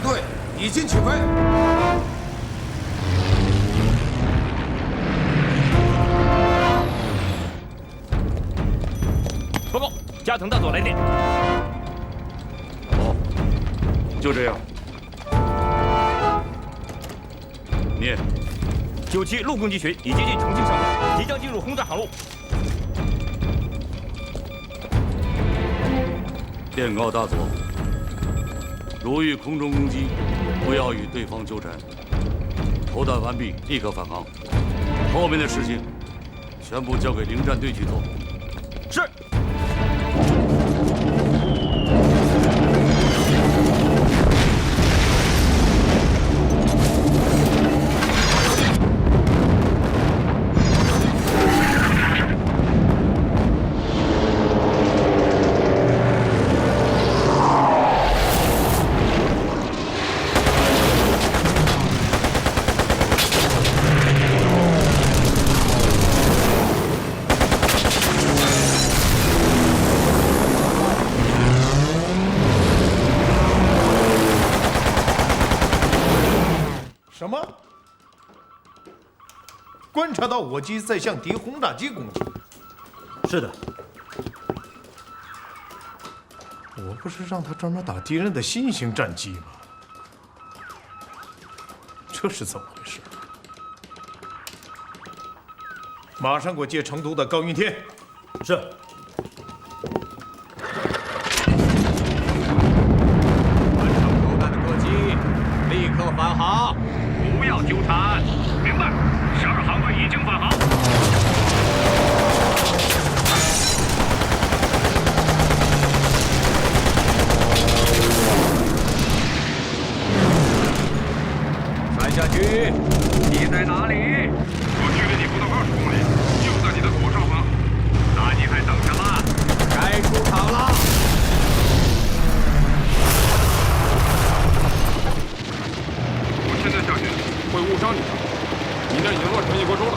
队已经起飞。报告，加藤大佐来电。好，就这样。念。97陆空机群已接近重庆上空，即将进入轰炸航路。电告大佐，如遇空中攻击，不要与对方纠缠，投弹完毕立刻返航。后面的事情全部交给灵战队去做。是。什么？观察到我机在向敌轰炸机攻击。是的。我不是让他专门打敌人的新型战机吗？这是怎么回事？马上给我接成都的高云天。是。完成投弹的客机，立刻返航。不要纠缠。明白。12航队已经返航。传下去。你在哪里？我距离你不到20公里，就在你的左上方。那你还等什么？该出场了。我现在下去会误伤你的，你那已经乱成一锅粥了。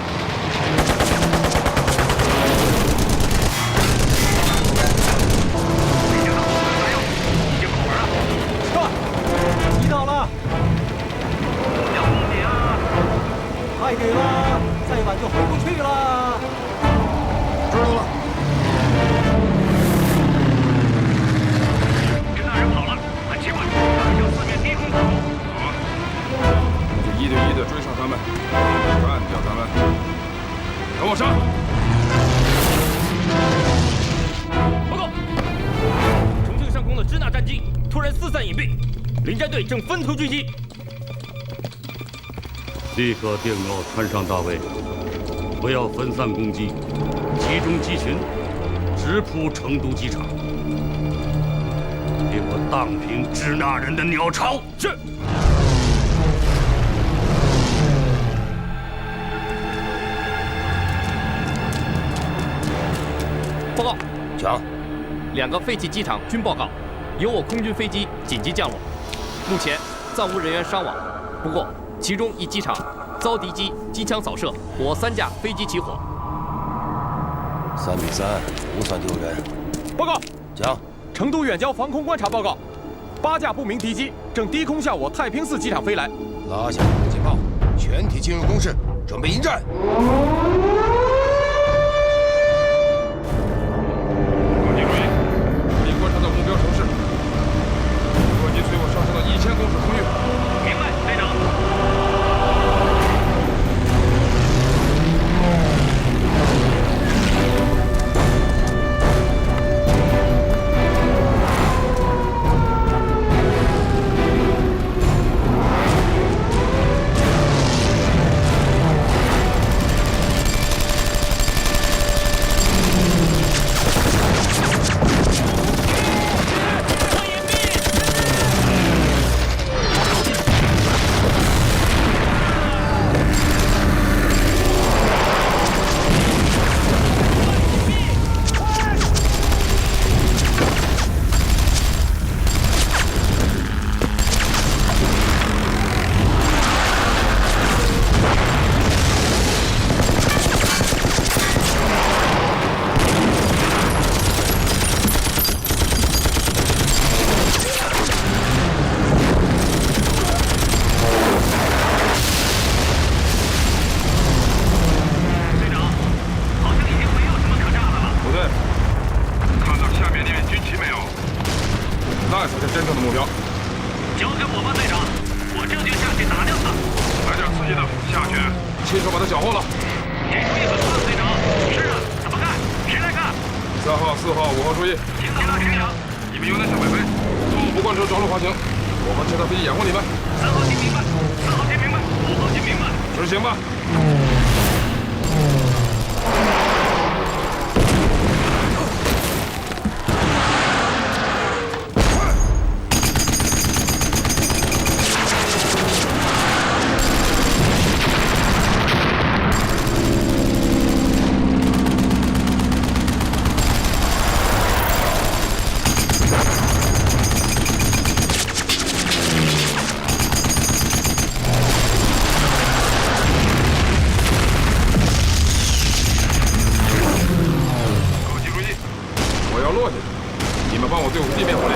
已经口门了。撤！击到了！小心点啊！太给了，再晚就回不去了。知道了。跟那人跑了，很奇怪，他们向四面低空跑。就1对1的追上他们，干掉他们。跟我上！报告，重庆上空的支那战机突然四散隐蔽，临战队正分头狙击。立刻电告川上大尉，不要分散攻击，集中机群，直扑成都机场，给我荡平支那人的鸟巢。是。报告，讲。2个废弃机场均报告，有我空军飞机紧急降落，目前暂无人员伤亡。不过，其中一机场遭敌机机枪扫射，我3架飞机起火。3比3，不算丢人。报告。讲。成都远郊防空观察报告，8架不明敌机正低空向我太平寺机场飞来。拉响攻击炮，全体进入工事，准备迎战。各机注意，并观察到目标城市。各机随我上升到1000公尺空域。明白，队长。那才是真正的目标。交给我吧，队长，我这就下去打掉他。来点刺激的，下去亲手把他缴获了。这主意很棒，队长。是啊，怎么干？谁来干？3号、4号、5号注意。听到了，听了。你们有点小北飞，错误不贯彻着陆滑行。我们这套飞机掩护你们。3号听明白，4号听明白，5号听明白。执行吧。你们帮我对付地面火力。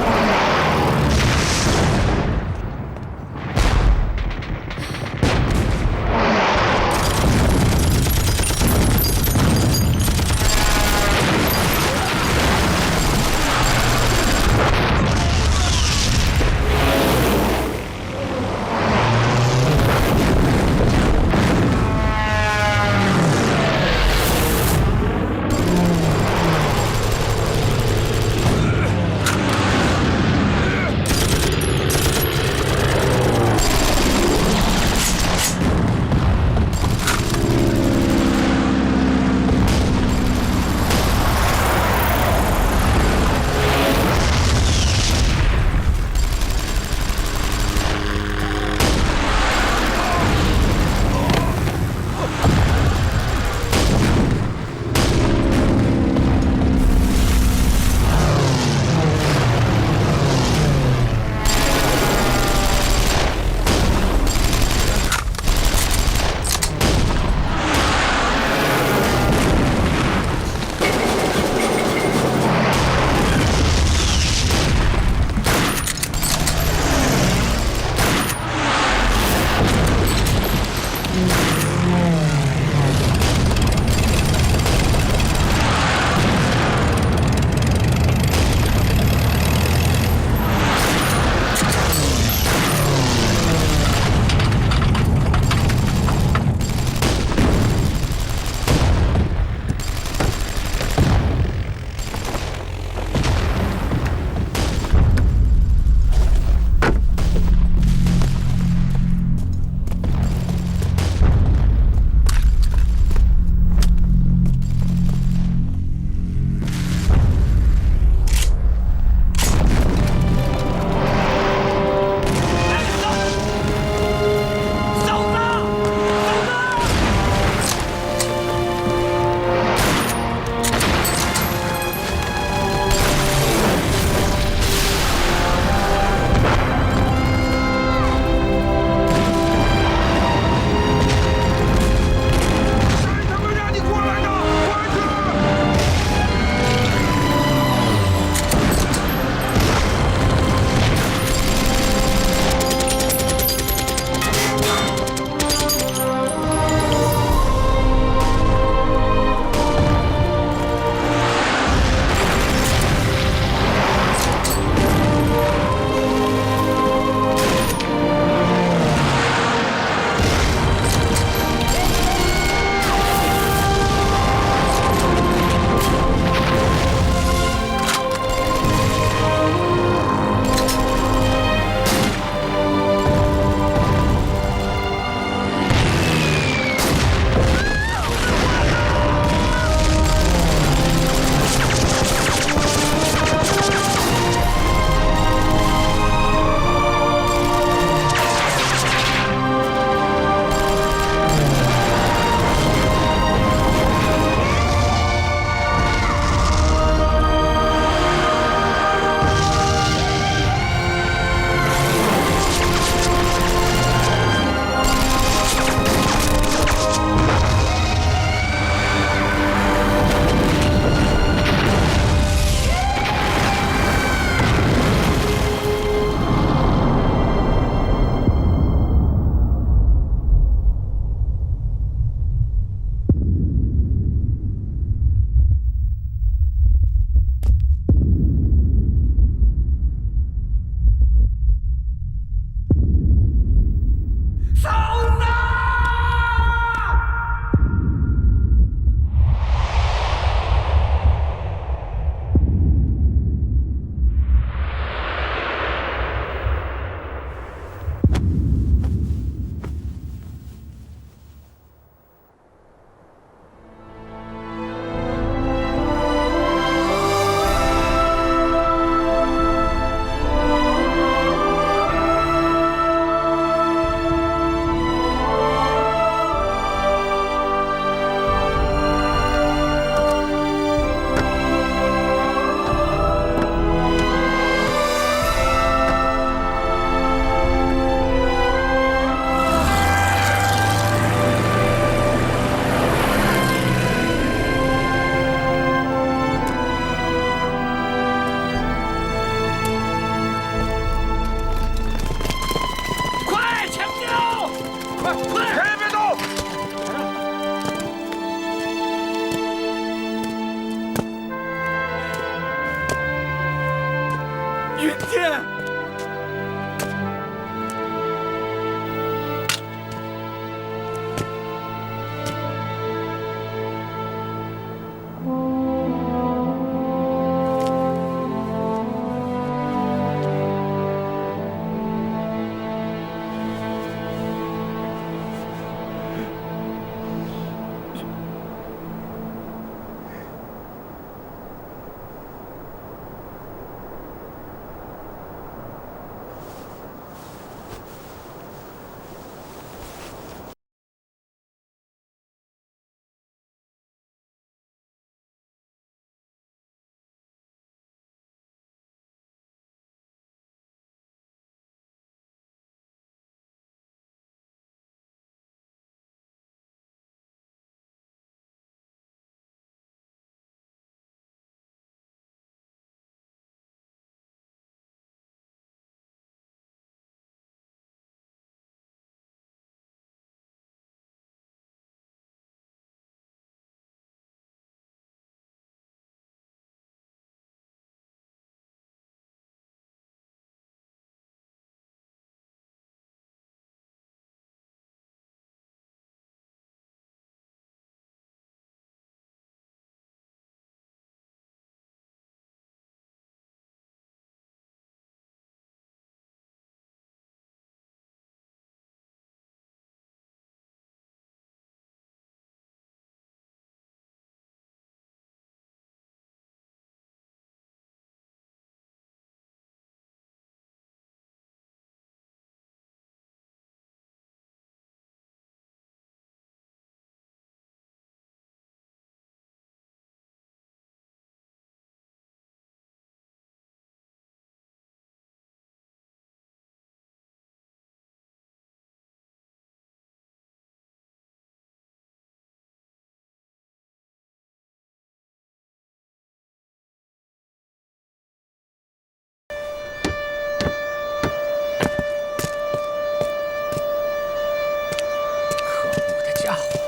云天。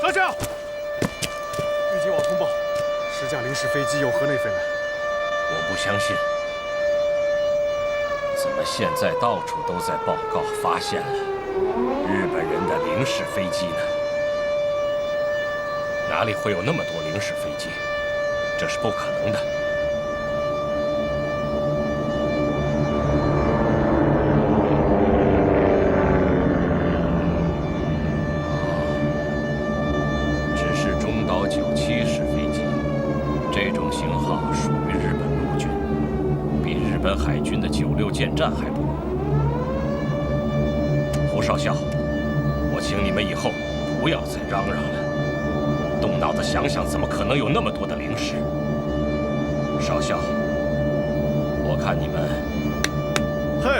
大将，预警网通报，10架临时飞机由河内飞来。我不相信，怎么现在到处都在报告发现了日本人的零式飞机呢？哪里会有那么多零式飞机？这是不可能的。97式飞机，这种型号属于日本陆军，比日本海军的96舰战还不如。胡少校，我请你们以后不要再嚷嚷了，动脑子想想，怎么可能有那么多的零式？少校，我看你们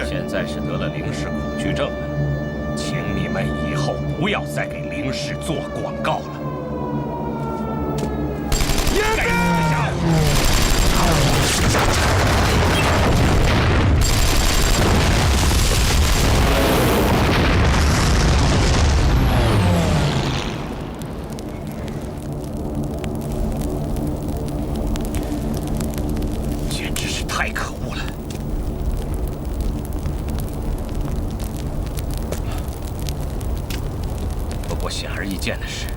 现在是得了零式恐惧症了，请你们以后不要再给零式做广告了。该死的家伙！简直是太可恶了！不过显而易见的是，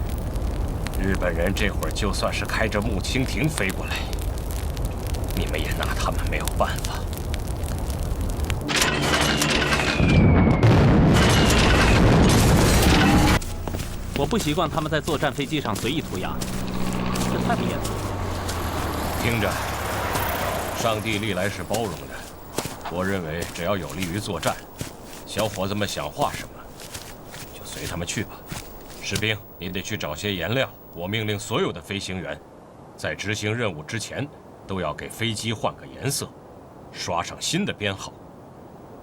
日本人这会儿就算是开着木蜻蜓飞过来，你们也拿他们没有办法。我不习惯他们在作战飞机上随意涂鸦，这太不严肃了。听着，上帝历来是包容的，我认为只要有利于作战，小伙子们想画什么，就随他们去吧。士兵，你得去找些颜料。我命令所有的飞行员，在执行任务之前，都要给飞机换个颜色，刷上新的编号。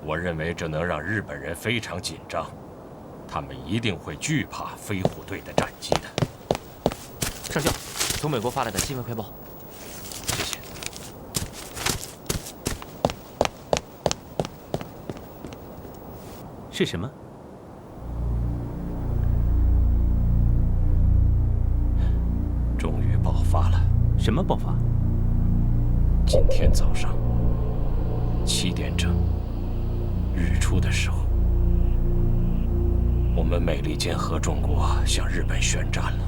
我认为这能让日本人非常紧张，他们一定会惧怕飞虎队的战机的。上校，从美国发来的新闻快报。谢谢。是什么？终于爆发了。什么爆发？今天早上7点整，日出的时候，我们美利坚合众国向日本宣战了。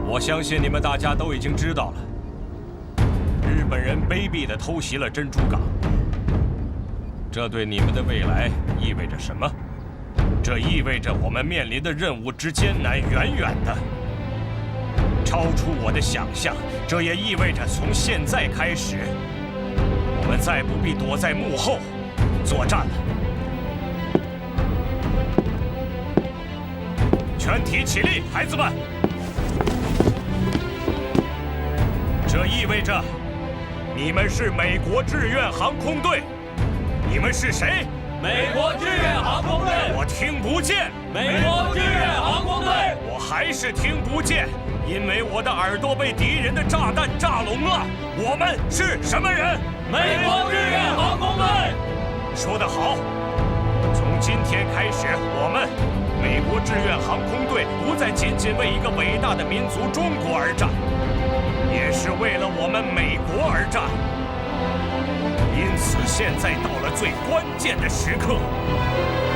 我相信你们大家都已经知道了，日本人卑鄙地偷袭了珍珠港。这对你们的未来意味着什么？这意味着我们面临的任务之艰难，远远的超出我的想象。这也意味着从现在开始，我们再不必躲在幕后作战了。全体起立，孩子们！这意味着你们是美国志愿航空队。你们是谁？美国志愿航空队。我听不见。美国志愿航空队。我还是听不见，因为我的耳朵被敌人的炸弹炸聋了。我们是什么人？美国志愿航空队。说得好！从今天开始，我们美国志愿航空队不再仅仅为一个伟大的民族中国而战，也是为了我们美国而战。因此，现在到了最关键的时刻，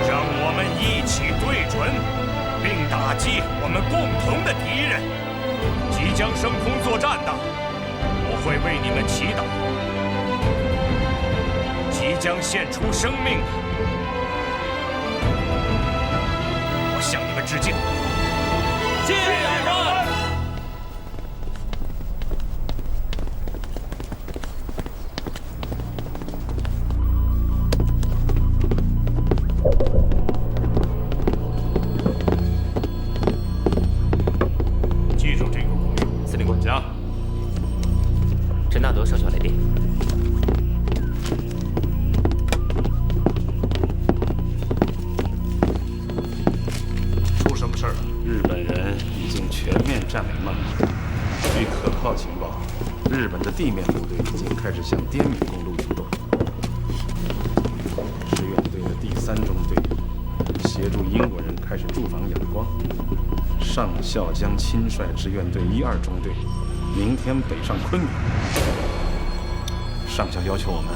让我们一起对准，并打击我们共同的敌人。即将升空作战的，我会为你们祈祷；即将献出生命的，我向你们致敬。谢谢长官。记住这个命令。司令官，讲。陈纳德上校来电。出什么事儿了？日本人已经全面占领曼谷。据可靠情报，日本的地面部队已经开始向滇缅公路移动。志愿队的第3中队协助英国人开始驻防仰光。上校将亲率志愿队1、2中队明天北上昆明。上校要求我们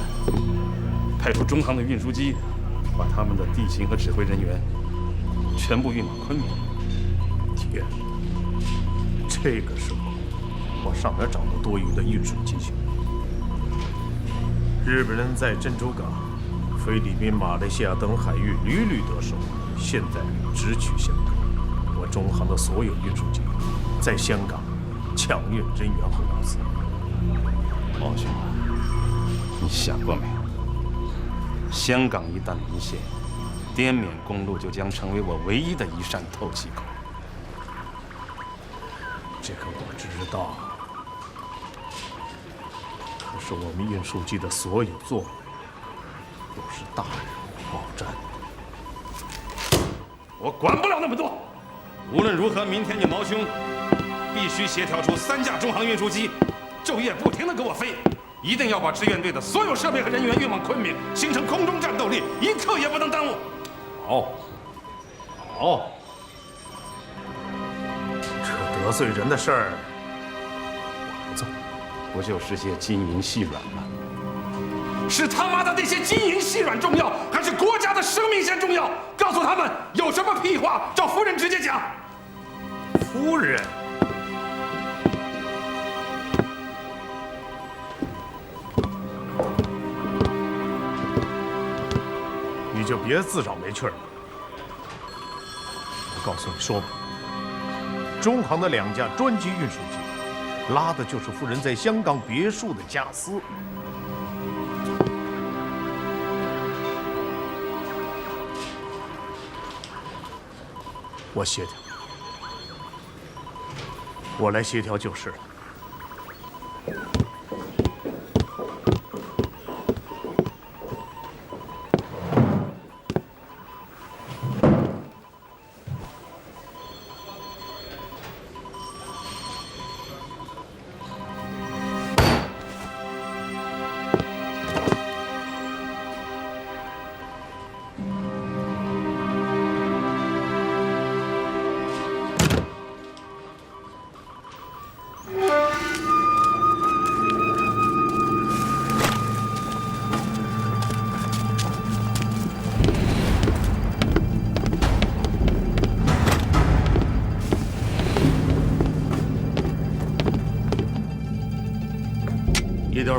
派出中航的运输机，把他们的地勤和指挥人员全部运往昆明。天，这个时候我上哪找到多余的运输机去？日本人在珍珠港、菲律宾、马来西亚等海域屡屡得手，现在直取香港。我中航的所有运输机在香港抢运人员和物资。毛兄，你想过没有？香港一旦沦陷，滇缅公路就将成为我唯一的一扇透气口。这个我知道，可是我们运输机的所有作为都是大任务报战。我管不了那么多。无论如何，明天你毛兄必须协调出3架中航运输机，昼夜不停地给我飞，一定要把志愿队的所有设备和人员运往昆明，形成空中战斗力，一刻也不能耽误。好，好，这得罪人的事儿我不做。不就是些金银细软吗？是他妈的那些金银细软重要，还是国家的生命线重要？告诉他们，有什么屁话找夫人直接讲。夫人，你就别自找没趣了。我告诉你说吧，中航的2架专机运输机，拉的就是夫人在香港别墅的家私。我协调，我来协调就是了。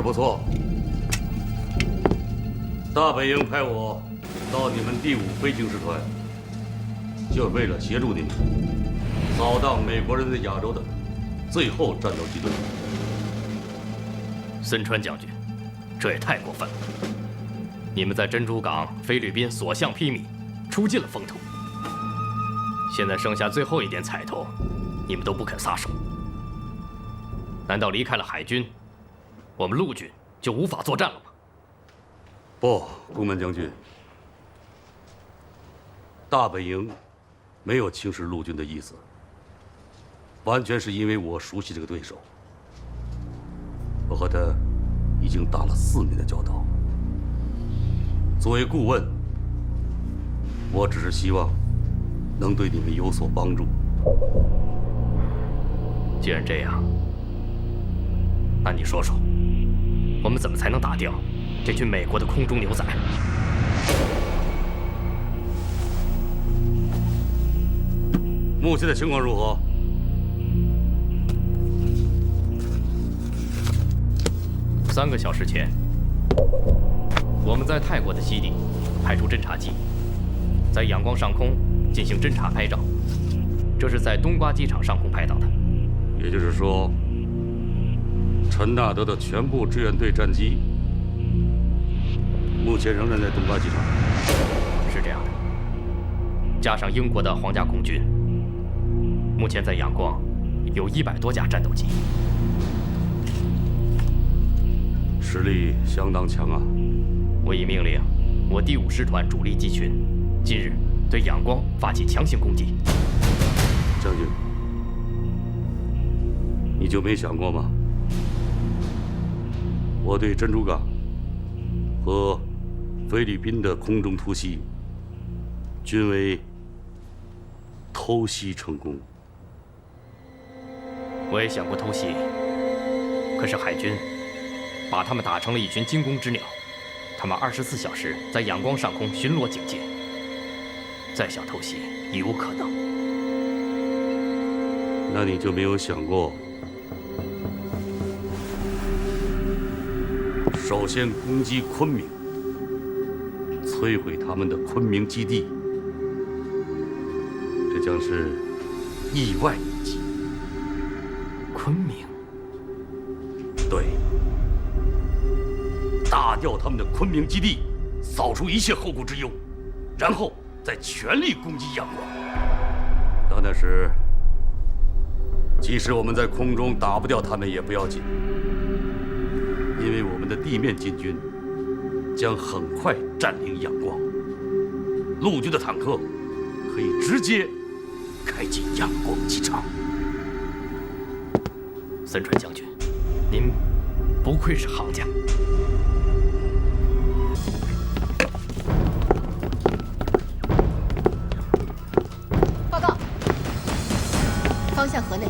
不错。大本营派我到你们第5飞行师团，就为了协助你们扫荡美国人在亚洲的最后战斗机队。森川将军，这也太过分了！你们在珍珠港、菲律宾所向披靡，出尽了风头。现在剩下最后一点彩头，你们都不肯撒手。难道离开了海军，我们陆军就无法作战了吗？不，宫门将军，大本营没有轻视陆军的意思，完全是因为我熟悉这个对手，我和他已经打了4年的交道。作为顾问，我只是希望能对你们有所帮助。既然这样，那你说说，我们怎么才能打掉这群美国的空中牛仔？目前的情况如何？3个小时前，我们在泰国的基地派出侦察机，在仰光上空进行侦察拍照，这是在冬瓜机场上空拍到的。也就是说，陈纳德的全部志愿队战机目前仍然在冬瓜机场。是这样的，加上英国的皇家空军，目前在仰光有100多架战斗机，实力相当强啊！我已命令我第5师团主力机群，今日对仰光发起强行攻击。将军，你就没想过吗？我对珍珠港和菲律宾的空中突袭均为偷袭成功。我也想过偷袭，可是海军把他们打成了一群惊弓之鸟，他们24小时在仰光上空巡逻警戒，再想偷袭已无可能。那你就没有想过，首先攻击昆明，摧毁他们的昆明基地，这将是意外一击。昆明？对，打掉他们的昆明基地，扫除一切后顾之忧，然后再全力攻击仰光。到那时，即使我们在空中打不掉他们也不要紧，因为我们的地面进军将很快占领仰光，陆军的坦克可以直接开进仰光机场。森川将军，您不愧是行家。报告，方向河内，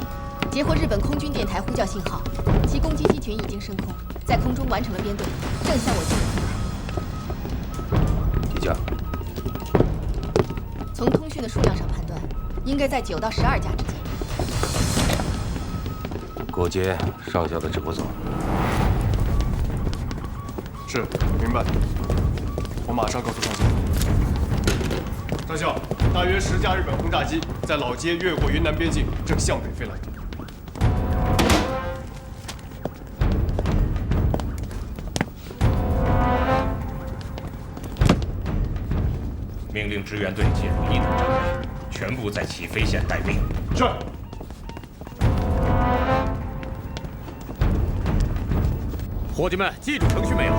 截获日本空军电台呼叫信号，其攻击机群已经升空，在空中完成了编队，正向我进入空台。几架？从通讯的数量上判断，应该在9到12架之间。过接上校的指挥所。是，明白。我马上告诉上校。上校，大约10架日本轰炸机在老街越过云南边境，正向北飞来。命令支援队进入1等站位，全部在起飞线待命。是。伙计们，记住程序没有？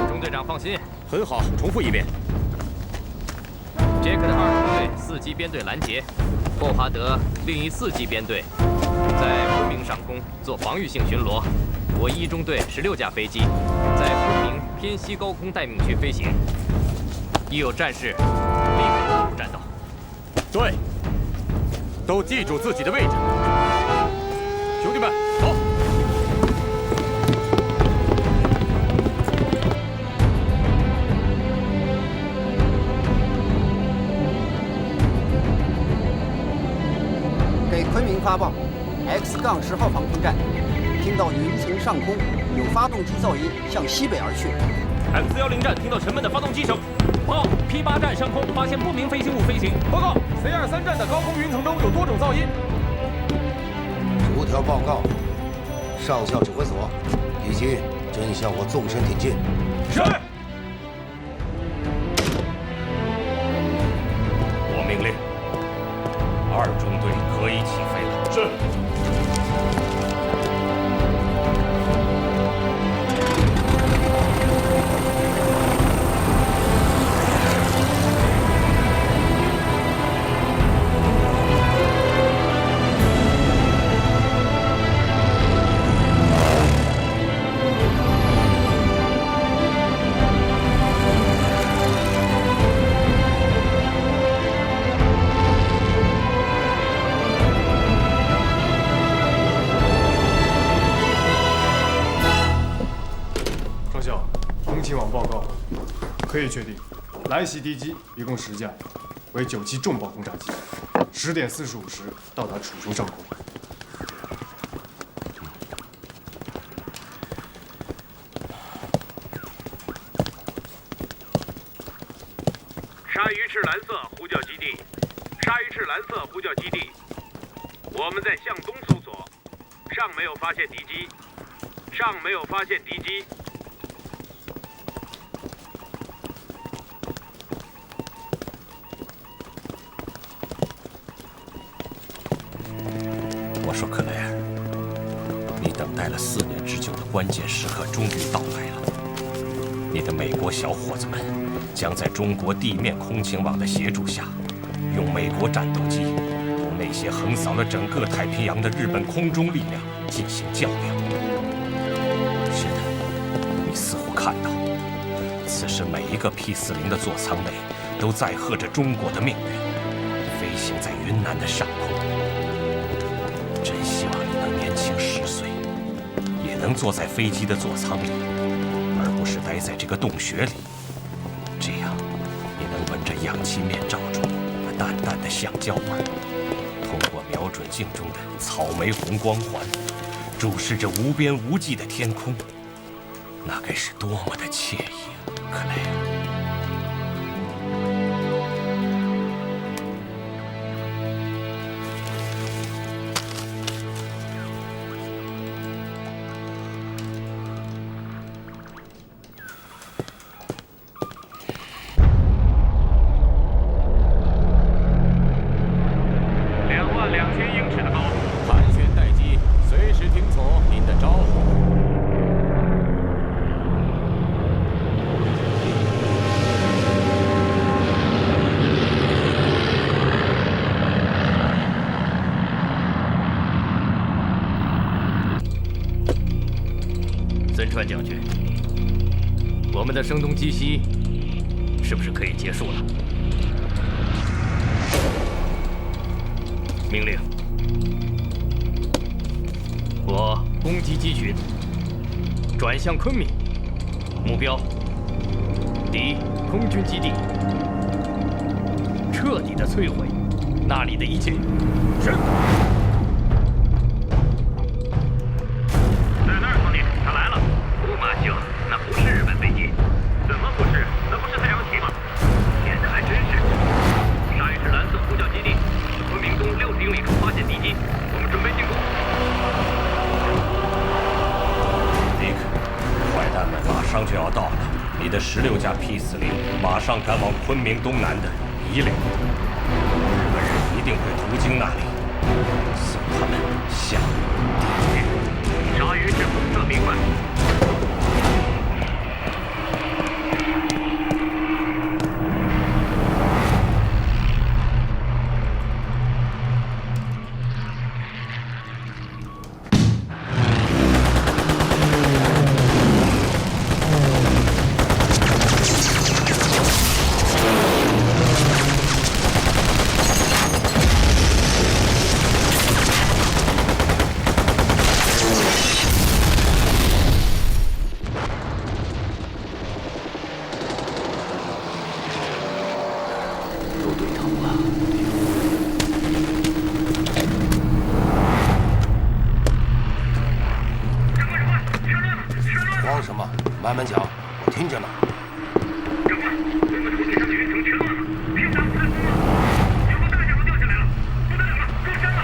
中队长放心，很好。重复一遍。杰克的2中队4机编队拦截，霍华德另一4机编队在昆明上空做防御性巡逻。我1中队16架飞机在昆明偏西高空待命区飞行，一有战事立刻投入战斗。对，都记住自己的位置。兄弟们，走！给昆明发报 ，X-10号防空站听到云层上空有发动机噪音向西北而去。M410站听到沉闷的发动机声。报告 P8站上空发现不明飞行物飞行。报告 C23站的高空云层中有多种噪音。逐条报告，上校指挥所，敌机正向我纵深挺进。是。我命令，2中队可以起飞了。是。可以确定，来袭敌机一共10架，为9机重磅轰炸机。10点45时到达楚雄上空。鲨鱼翅蓝色呼叫基地，鲨鱼翅蓝色呼叫基地，我们在向东搜索，尚没有发现敌机，尚没有发现敌机。我说克莱尔，你等待了4年之久的关键时刻终于到来了。你的美国小伙子们将在中国地面空情网的协助下，用美国战斗机同那些横扫了整个太平洋的日本空中力量进行较量。是的，你似乎看到，此时每一个 P-40的座舱内都载荷着中国的命运，飞行在云南的上空。真希望你能年轻10岁，也能坐在飞机的座舱里，而不是待在这个洞穴里。这样，你能闻着氧气面罩中那淡淡的橡胶味儿，通过瞄准镜中的草莓红光环，注视着无边无际的天空，那该是多么的惬意啊，克莱尔。孙川将军，我们的声东击西是不是可以结束了？命令，我攻击机群，转向昆明，目标敌空军基地，彻底的摧毁那里的一切。是。那不是日本飞机，怎么不是？那不是太阳旗吗？天哪，还真是！鲨鱼翅蓝色呼叫基地，昆明东60英里处发现敌机，我们准备进攻。尼克，坏蛋们马上就要到了，你的16架 P-40马上赶往昆明东南的夷陵，日本人一定会途经那里，送他们下地狱。鲨鱼翅红色明白。慢慢讲，我听着呢。长官，我们土地上的运程全乱了，平壤太空了，有个大架都掉下来了，不得了了，撞山了，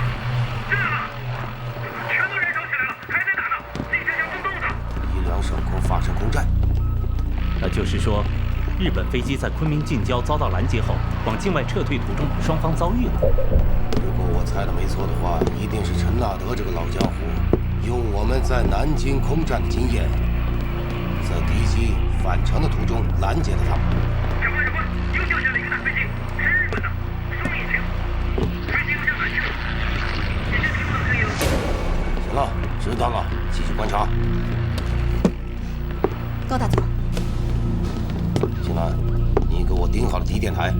炸了，全都燃烧起来了，还在打呢，地下要动动的。伊良上空发生空战，那就是说，日本飞机在昆明近郊遭到拦截后，往境外撤退途中，双方遭遇了。如果我猜的没错的话，一定是陈纳德这个老家伙，用我们在南京空战的经验，在敌机返程的途中拦截了他们。长官，又掉下了一个大飞机，是日本的，双引擎，飞机又向南去了，已经听不到声音了。行了，知道了，继续观察。高大佐，金兰，你给我盯好了敌电台，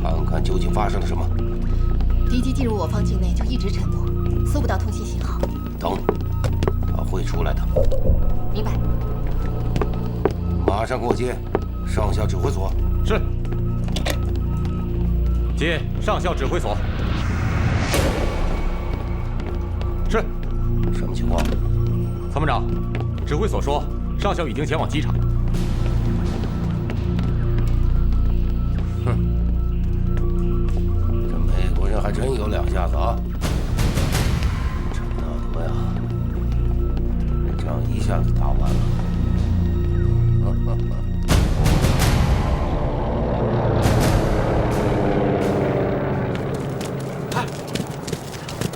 看看究竟发生了什么。敌机进入我方境内就一直沉默，搜不到通信信号。等，他会出来的。明白。马上给我接上校指挥所。是。接上校指挥所。是。什么情况？参谋长，指挥所说，上校已经前往机场。哼，这美国人还真有两下子啊！陈纳德呀，这仗一下子打完了。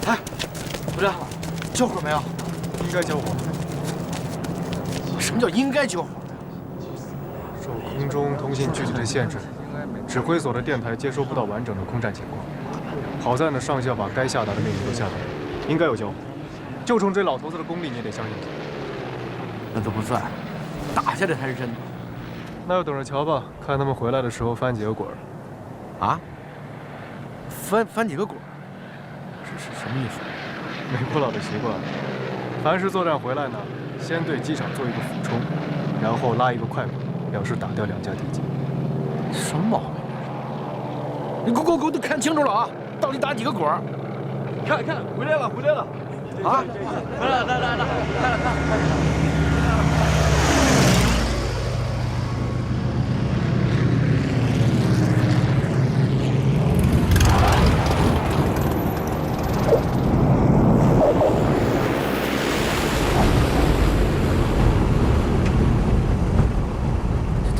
哎，部长，救火没有？应该救火。什么叫应该救火？受空中通信距离的限制，指挥所的电台接收不到完整的空战情况。好在呢，上校把该下达的命令都下达了，应该有救火。就冲这老头子的功力，你也得相信他。那都不算，打下来才是真的。那就等着瞧吧，看他们回来的时候翻几个滚儿。啊？翻几个滚儿？这是什么意思？美国佬的习惯，凡是作战回来呢，先对机场做一个俯冲，然后拉一个快滚，表示打掉2架敌机。什么毛病？你给我都看清楚了啊！到底打几个滚儿？看，回来了！啊！来，看了。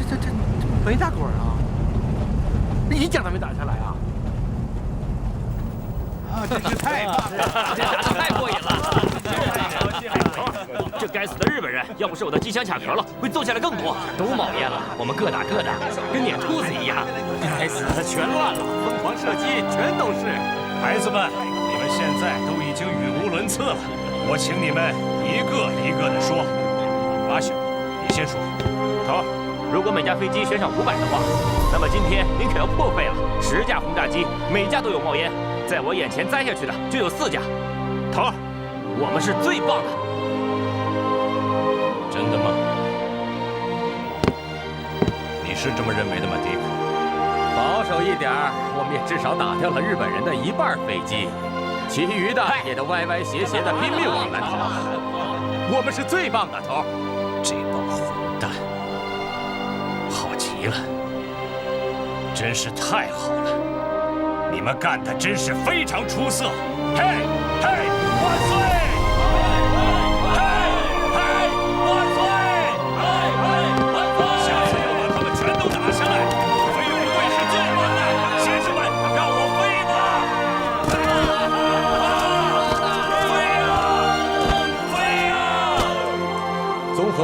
这没打滚啊！一架都没打下来啊！啊，真是太棒了，太过瘾了！这该死的日本人，要不是我的机枪卡壳了，会揍下来更多。都冒烟了，我们各打各的，跟撵兔子一样。该死的全乱了，疯狂射击，全都是。孩子们，你们现在都已经语无伦次了，我请你们一个一个的说。阿秀，你先说。头，如果每架飞机选上500的话，那么今天您可要破费了。10架轰炸机，每架都有冒烟，在我眼前栽下去的就有4架。头，我们是最棒的。真的吗？你是这么认为的吗，迪克？保守一点儿，我们也至少打掉了日本人的1半飞机，其余的也都歪歪斜斜的拼命往南逃。我们是最棒的，头。这帮混蛋，好极了，真是太好了！你们干的真是非常出色！嘿，万岁！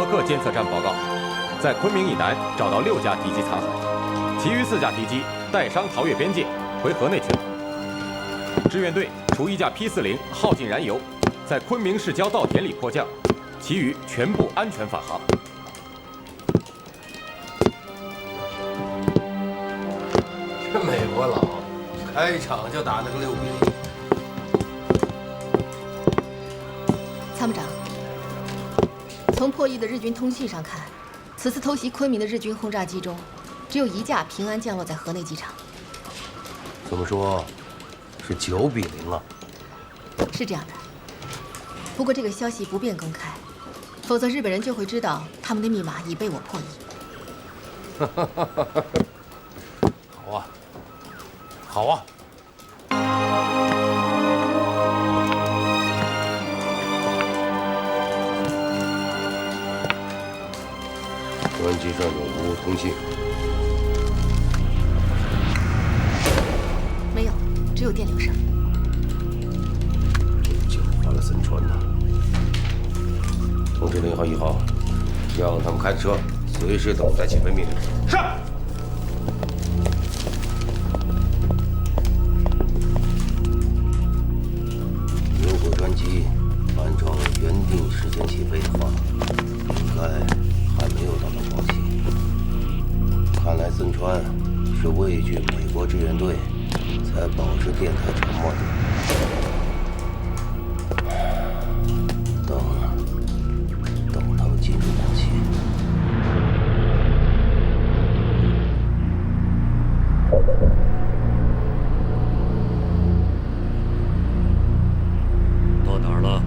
各监测站报告，在昆明以南找到6架敌机残骸，其余4架敌机带伤逃越边界，回河内去了。志愿队除1架 P-40耗尽燃油，在昆明市郊稻田里迫降，其余全部安全返航。这美国佬开场就打了个6比0。参谋长。从破译的日军通讯上看，此次偷袭昆明的日军轰炸机中，只有1架平安降落在河内机场。这么说，是9比0了。是这样的。不过这个消息不便公开，否则日本人就会知道他们的密码已被我破译。好啊，好啊。专机上有无通信？没有，只有电流声。狡猾的森川呐！通知0号1号，让他们开车，随时等待起飞命令。是。如果专机按照原定时间起飞的话，应该还没有到达广西。看来森川是畏惧美国志愿队，才保持电台沉默的。等他们进入广西。到哪儿了？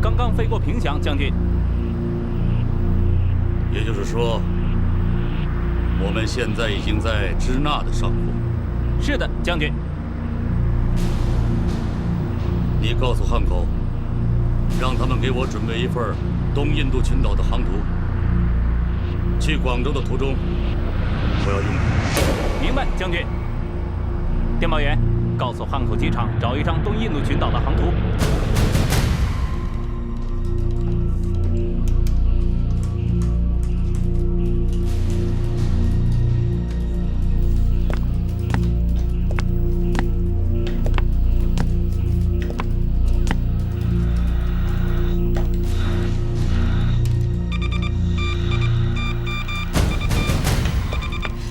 刚刚飞过平祥，将军。也就是说，我们现在已经在支那的上空。是的，将军。你告诉汉口，让他们给我准备一份东印度群岛的航图。去广州的途中，我要用它。明白，将军。电报员，告诉汉口机场找一张东印度群岛的航图。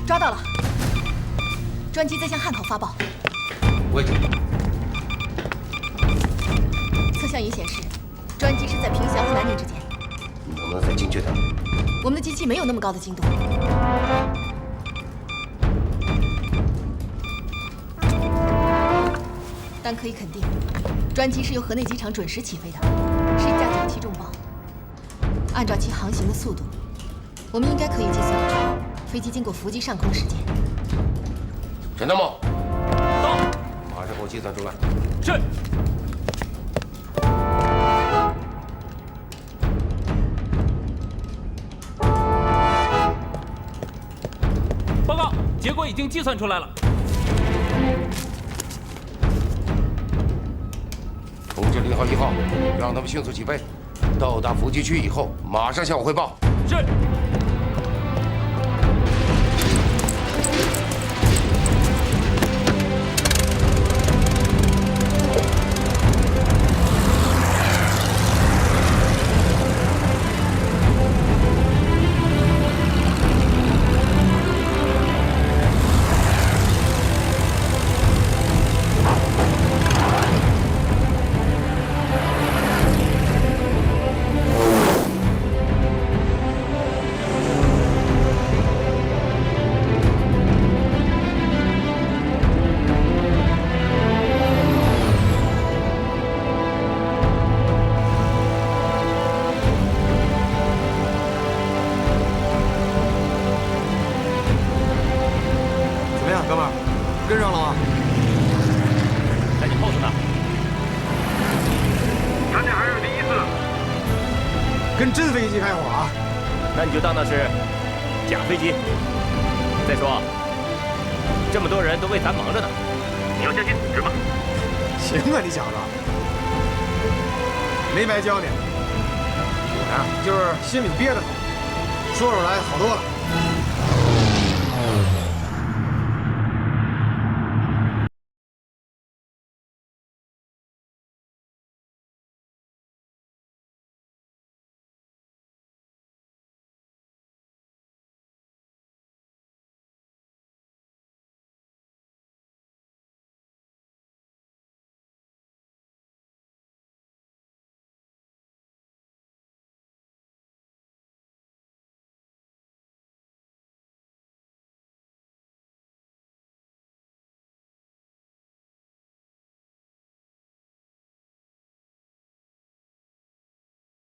抓到了，专机在向汉口发报。位置。测向仪显示，专机是在平祥和南宁之间。能不能再精确点？我们的机器没有那么高的精度。但可以肯定，专机是由河内机场准时起飞的，是一架9T重炮。按照其航行的速度，我们应该可以计算得出飞机经过伏击上空的时间。陈大茂，到，马上给我计算出来。是。报告，结果已经计算出来了。通知0号1号，让他们迅速起飞，到达伏击区以后，马上向我汇报。是。哥们儿，跟上了吗？赶紧 pose 他。咱俩还是第一次。跟真飞机开火啊？那你就当那是假飞机。再说，这么多人都为咱忙着呢，你要相信组织嘛。行啊，你小子，没白教你。我呀，就是心里憋得慌，说出来好多了。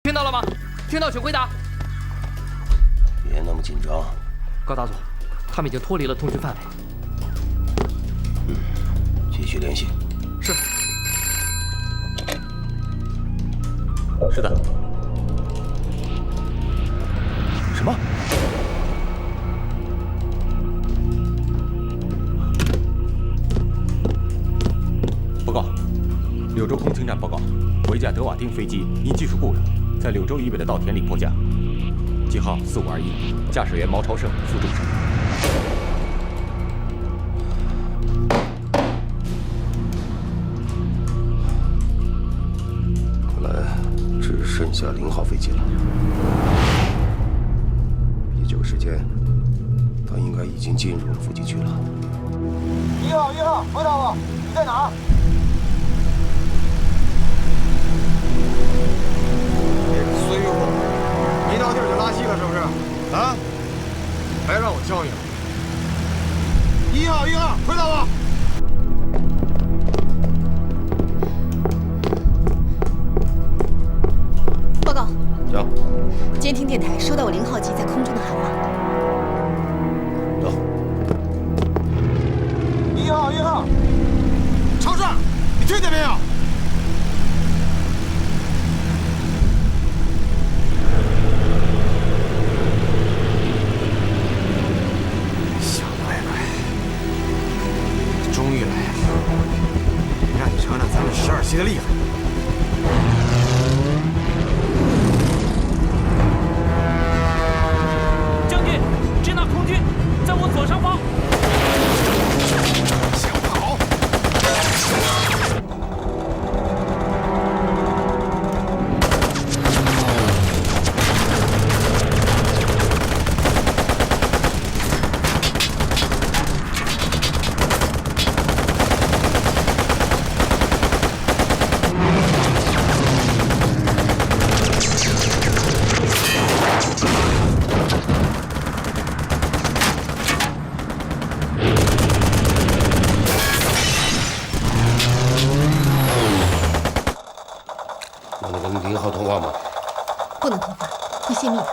听到了吗？听到请回答。别那么紧张。高大佐，他们已经脱离了通讯范围。继续联系。是。是的。什么？报告，柳州空勤站报告，有一架德瓦丁飞机因技术故障，在柳州以北的稻田里迫降，机号4521，驾驶员毛朝胜，副重伤。看来只剩下0号飞机了。以这个时间，他应该已经进入了伏击区了。1号，回答我，你在哪儿？孙玉虎，一到地儿就拉稀了，是不是？啊？还让我教你？1号，回答我。报告。讲。监听电台收到我0号机在空中的喊话。走。1号，常顺，你听见没有？小乖乖，终于来了，让你尝尝咱们12期的厉害。将军，支那空军在我左上方。想跑？0号通话吗？不能通话，会泄密的。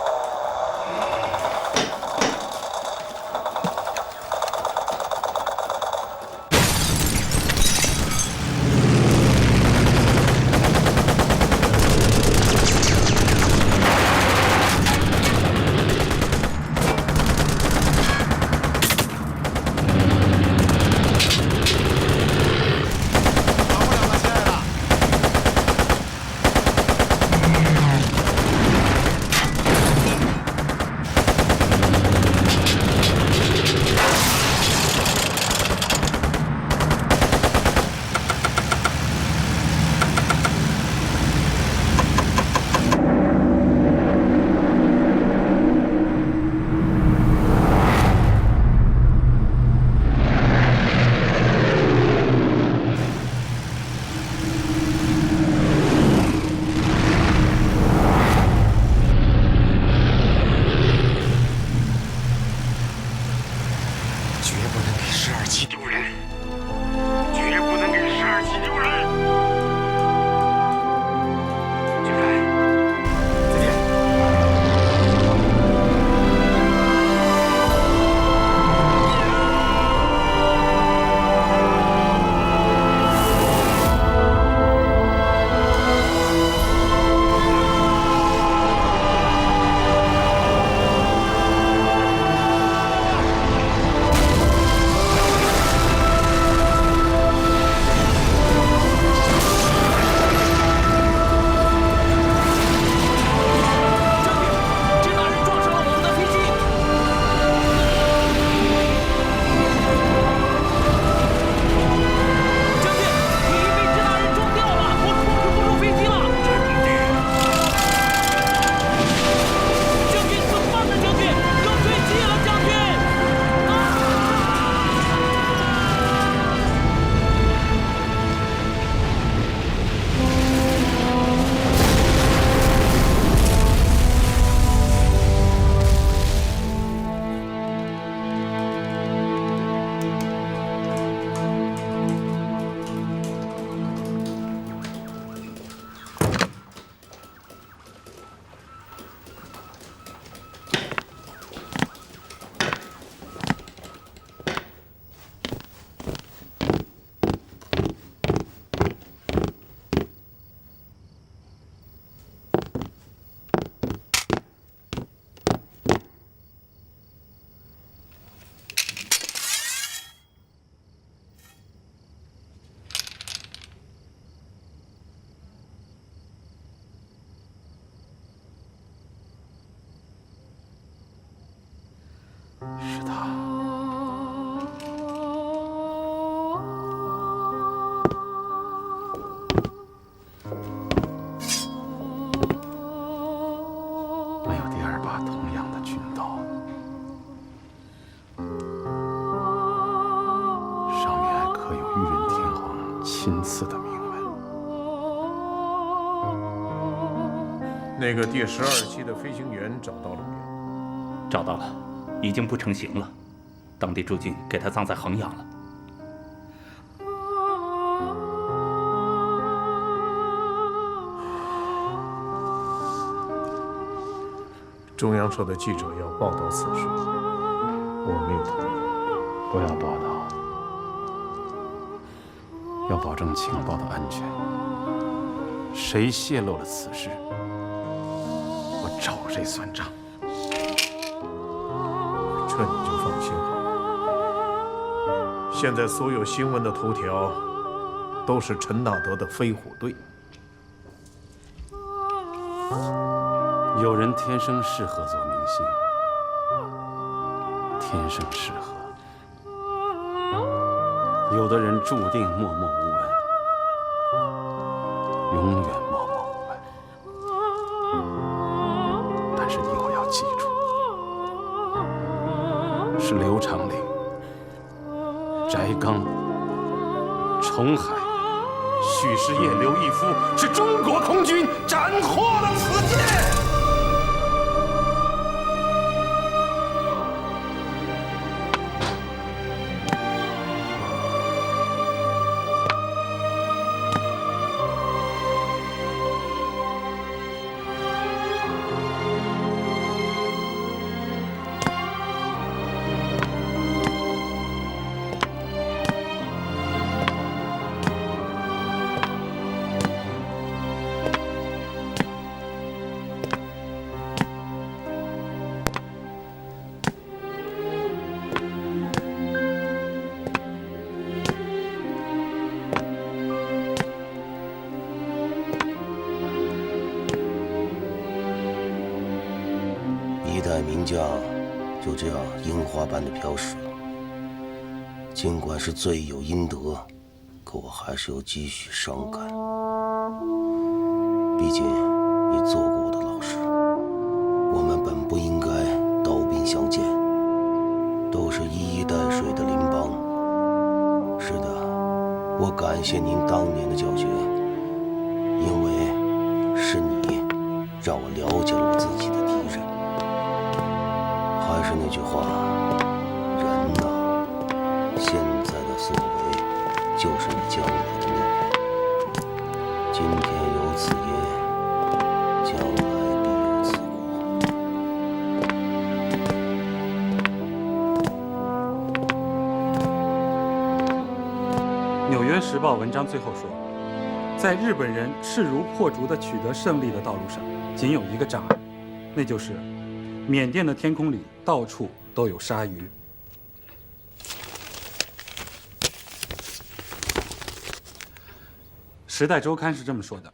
把同样的军刀，上面还刻有裕仁天皇亲赐的铭文。那个第12期的飞行员找到了没有？找到了，已经不成形了。当地驻军给他葬在衡阳了。中央社的记者要报道此事，我没有同意。不要报道，要保证情报的安全。谁泄露了此事，我找谁算账。这你就放心好了。现在所有新闻的头条都是陈纳德的飞虎队。有人天生适合做明星，天生适合；有的人注定默默无闻，永远默默无闻。但是以后要记住，是刘长龄、翟刚、崇海、许世业、刘义夫，是中国空军斩获了此剑。一代名将就这样樱花般的飘逝了。尽管是罪有应得，可我还是有几许伤感。毕竟你做过我的老师，我们本不应该刀兵相见，都是一衣带水的邻邦。是的，我感谢您当年的教学，因为是你让我了解了我自己的敌人。还是那句话，人呐，现在的所为就是你将来的命运。今天有此业，将来必有此果。《纽约时报》文章最后说，在日本人势如破竹地取得胜利的道路上，仅有一个障碍，那就是缅甸的天空里到处都有鲨鱼。《时代周刊》是这么说的：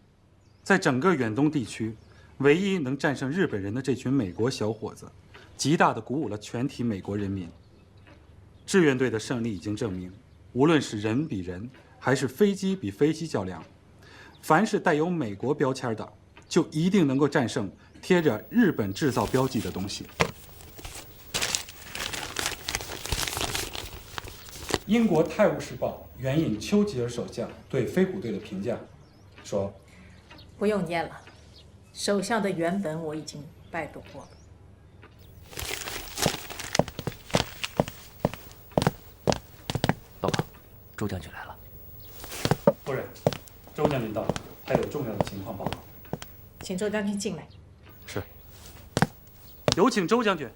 在整个远东地区，唯一能战胜日本人的这群美国小伙子，极大地鼓舞了全体美国人民。志愿队的胜利已经证明，无论是人比人，还是飞机比飞机较量，凡是带有美国标签的，就一定能够战胜贴着日本制造标记的东西。英国《泰晤士报》援引丘吉尔首相对飞虎队的评价，说：“不用念了，首相的原文我已经拜读过了。”报告，周将军来了。夫人，周将军到了，还有重要的情况报告。请周将军进来。是。有请周将军。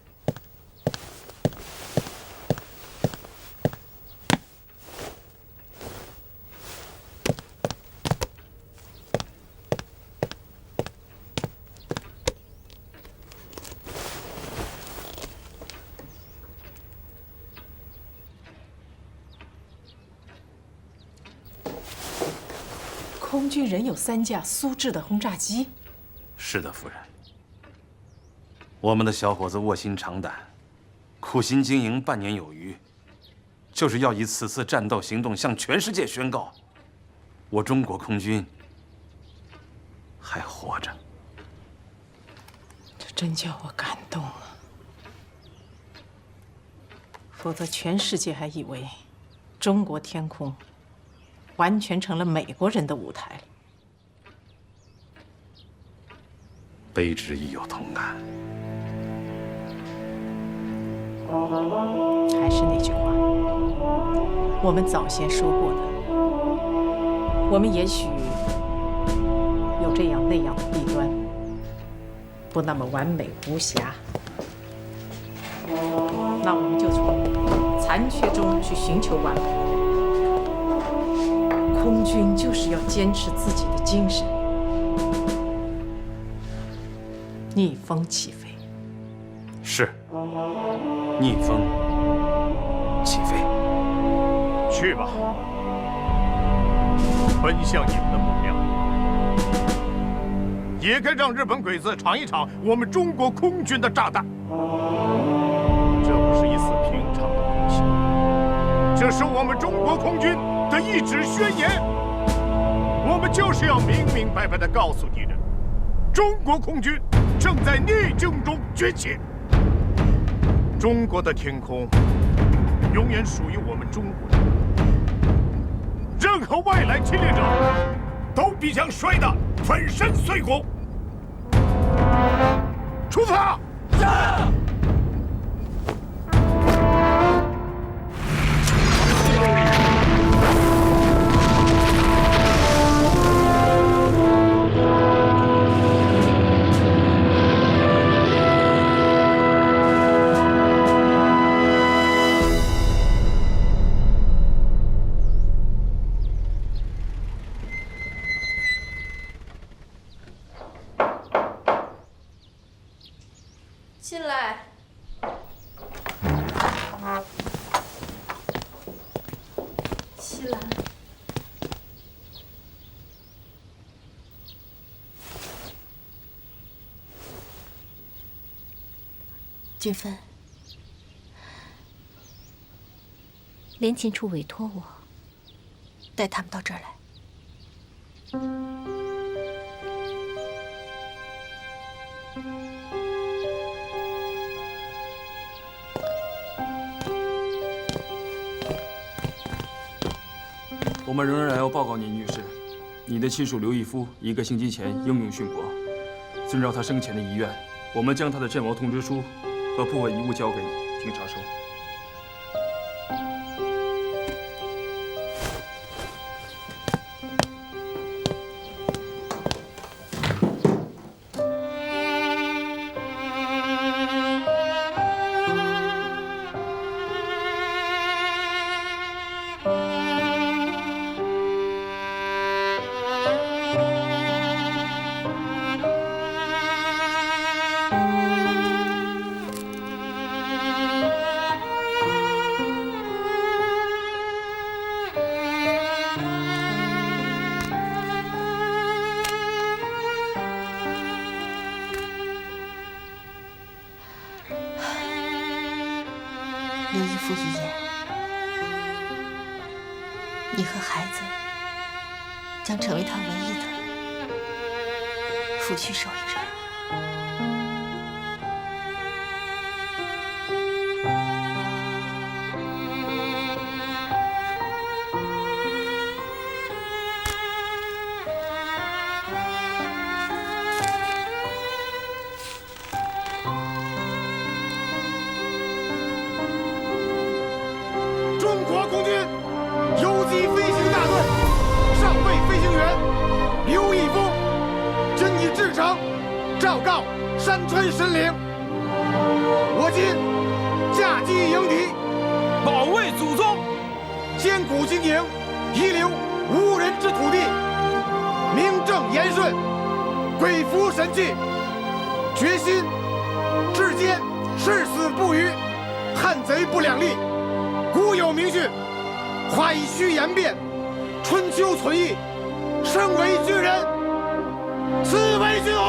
空军仍有3架苏制的轰炸机。是的，夫人。我们的小伙子卧薪尝胆，苦心经营半年有余，就是要以此次战斗行动向全世界宣告，我中国空军还活着。这真叫我感动。动啊！否则全世界还以为中国天空完全成了美国人的舞台了。卑职亦有同感。还是那句话，我们早先说过的，我们也许有这样那样的弊端，不那么完美无瑕。那我们就从残缺中去寻求完美。空军就是要坚持自己的精神，逆风起飞。是，逆风起飞。去吧，奔向你们的目标，也该让日本鬼子尝一尝我们中国空军的炸弹。这不是一次平常的空袭，这是我们中国空军的一纸宣言。我们就是要明明白白地告诉敌人，中国空军正在逆境中崛起。中国的天空永远属于我们中国人，任何外来侵略者都必将摔得粉身碎骨。出发！是。进来。西兰。俊芬，联勤处委托我带他们到这儿来。我们仍然要报告您，女士，你的亲属刘义夫1个星期前英勇殉国。遵照他生前的遗愿，我们将他的阵亡通知书和部分遗物交给你，请查收。刘义夫遗言，你和孩子将成为他唯一的抚恤受益人。中国空军游击飞行大队上尉飞行员刘义夫，今已至诚昭告山川神灵，我今驾机迎敌，保卫祖宗，艰苦经营遗留无人之土地，名正言顺，鬼服神器，决心至坚，誓死不渝，汉贼不两立。古有名训：花以虚言辩，春秋存义。身为军人，此为军魂。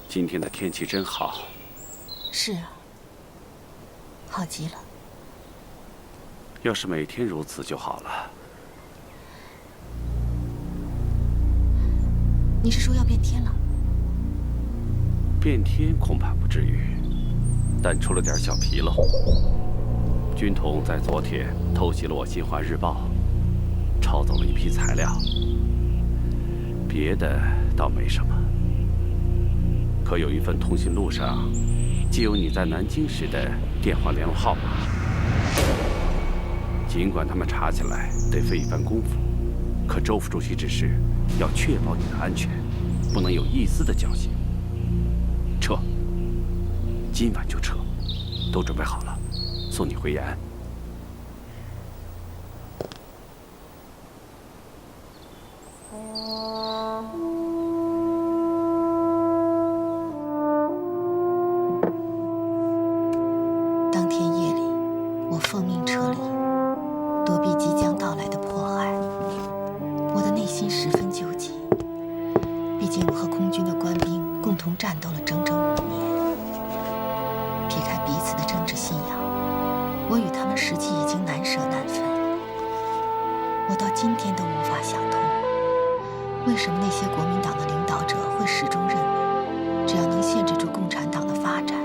今天的天气真好。是啊，好极了。要是每天如此就好了。你是说要变天了？变天恐怕不至于，但出了点小纰漏。军统在昨天偷袭了我《新华日报》，抄走了一批材料。别的倒没什么，可有一份通讯录上记有你在南京时的电话联络号码。尽管他们查起来得费一番功夫，可周副主席指示要确保你的安全，不能有一丝的侥幸。撤，今晚就撤，都准备好了，送你回延安。当天夜里，我奉命撤离，躲避即将到来的迫害。我的内心十分纠结，毕竟我和空军的官兵共同战斗了整整5年。撇开彼此的政治信仰，我与他们实际已经难舍难分。我到今天都无法想通，为什么那些国民党的领导者会始终认为，只要能限制住共产党的发展，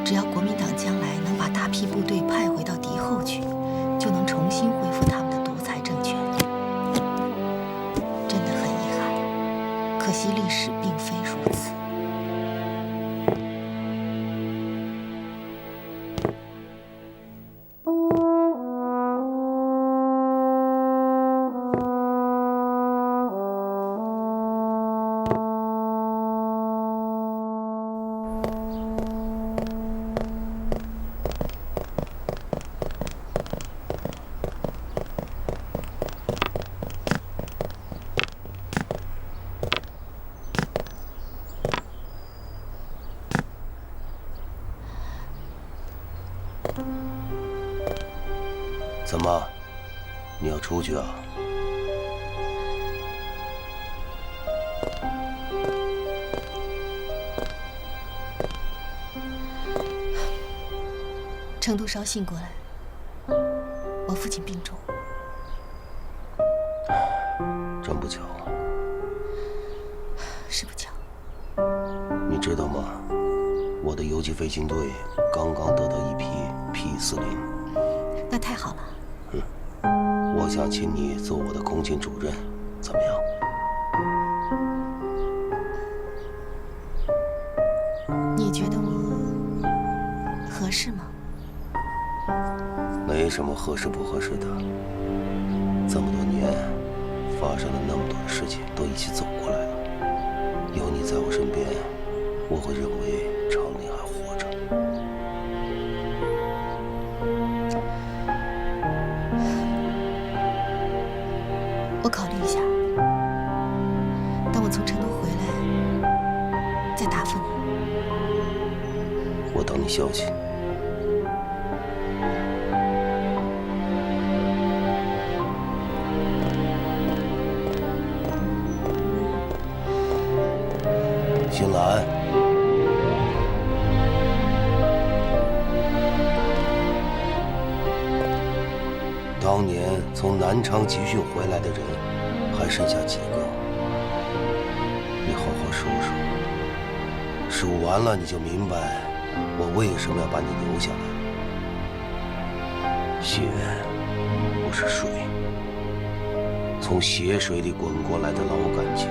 只要国民党将来能把大批部队派回到敌后去，就能重新恢复他们的独裁政权。真的很遗憾，可惜历史并非如此。怎么，你要出去啊？成都捎信过来，我父亲病重。真不巧。是不巧。你知道吗？我的游击飞行队刚刚得到一批 P-40。那太好了。我想请你做我的空勤主任，怎么样？你觉得我合适吗？没什么合适不合适的。这么多年，发生了那么多的事情，都一起走过来了。有你在我身边，我会认为常宁还活着。我考虑一下，等我从成都回来再答复你。我等你消息。新兰，当年从南昌集训回来的人还剩下几个？你好好数数，数完了你就明白我为什么要把你留下来。血不是水，从血水里滚过来的老感情。